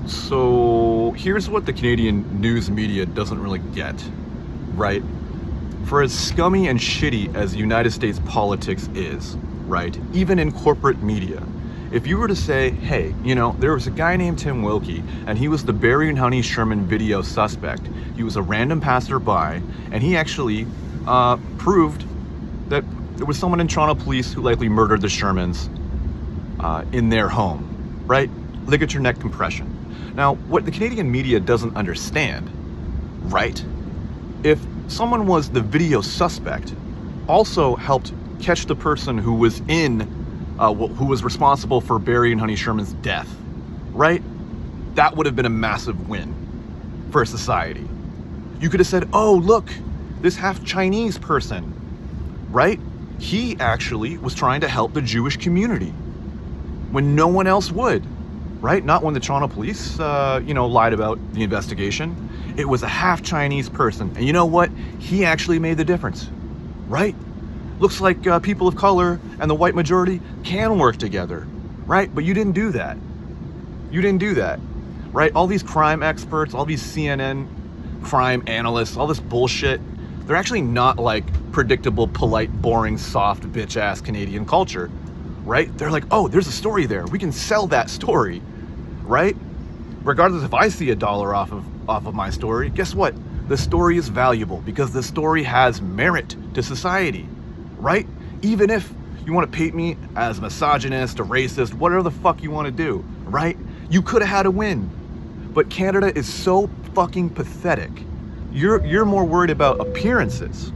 So here's what the Canadian news media doesn't really get, right? For as scummy and shitty as United States politics is, right, even in corporate media, if you were to say, hey, there was a guy named Tim Wilkie, and he was the Barry and Honey Sherman video suspect. He was a random passerby, and he actually proved that there was someone in Toronto police who likely murdered the Shermans in their home, right? Ligature neck compression. Now, what the Canadian media doesn't understand, right? If someone was the video suspect, also helped catch the person who was who was responsible for Barry and Honey Sherman's death, right? That would have been a massive win for society. You could have said, oh, look, this half Chinese person, right? He actually was trying to help the Jewish community when no one else would, right? Not when the Toronto police, lied about the investigation. It was a half Chinese person. And you know what? He actually made the difference, right? Looks like people of color and the white majority can work together, right? But you didn't do that. You didn't do that, right? All these crime experts, all these CNN crime analysts, all this bullshit, they're actually not like predictable, polite, boring, soft, bitch-ass Canadian culture, right? They're like, oh, there's a story there. We can sell that story, right? Regardless if I see $1 off of my story, guess what? The story is valuable because the story has merit to society, right? Even if you want to paint me as a misogynist, a racist, whatever the fuck you want to do, right? You could have had a win. But Canada is so fucking pathetic. You're more worried about appearances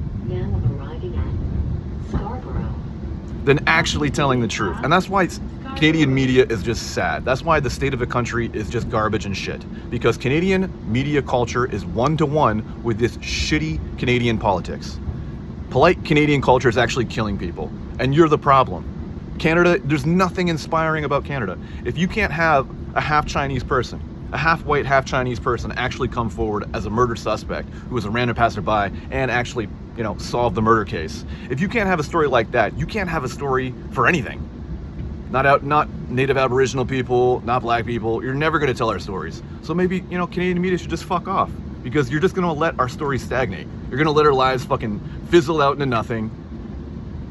than actually telling the truth. And that's why Canadian media is just sad. That's why the state of the country is just garbage and shit. Because Canadian media culture is one-to-one with this shitty Canadian politics. Polite Canadian culture is actually killing people. And you're the problem. Canada, there's nothing inspiring about Canada. If you can't have a half Chinese person, a half white, half Chinese person actually come forward as a murder suspect who was a random passerby and actually, solve the murder case. If you can't have a story like that, you can't have a story for anything. Not Native Aboriginal people, not black people. You're never going to tell our stories. So maybe, Canadian media should just fuck off because you're just going to let our stories stagnate. You're going to let our lives fucking fizzle out into nothing,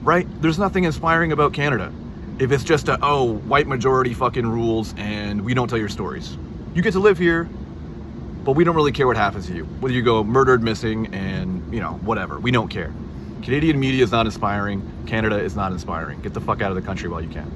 right? There's nothing inspiring about Canada if it's just white majority fucking rules and we don't tell your stories. You get to live here, but we don't really care what happens to you. Whether you go murdered, missing, and, whatever. We don't care. Canadian media is not inspiring. Canada is not inspiring. Get the fuck out of the country while you can.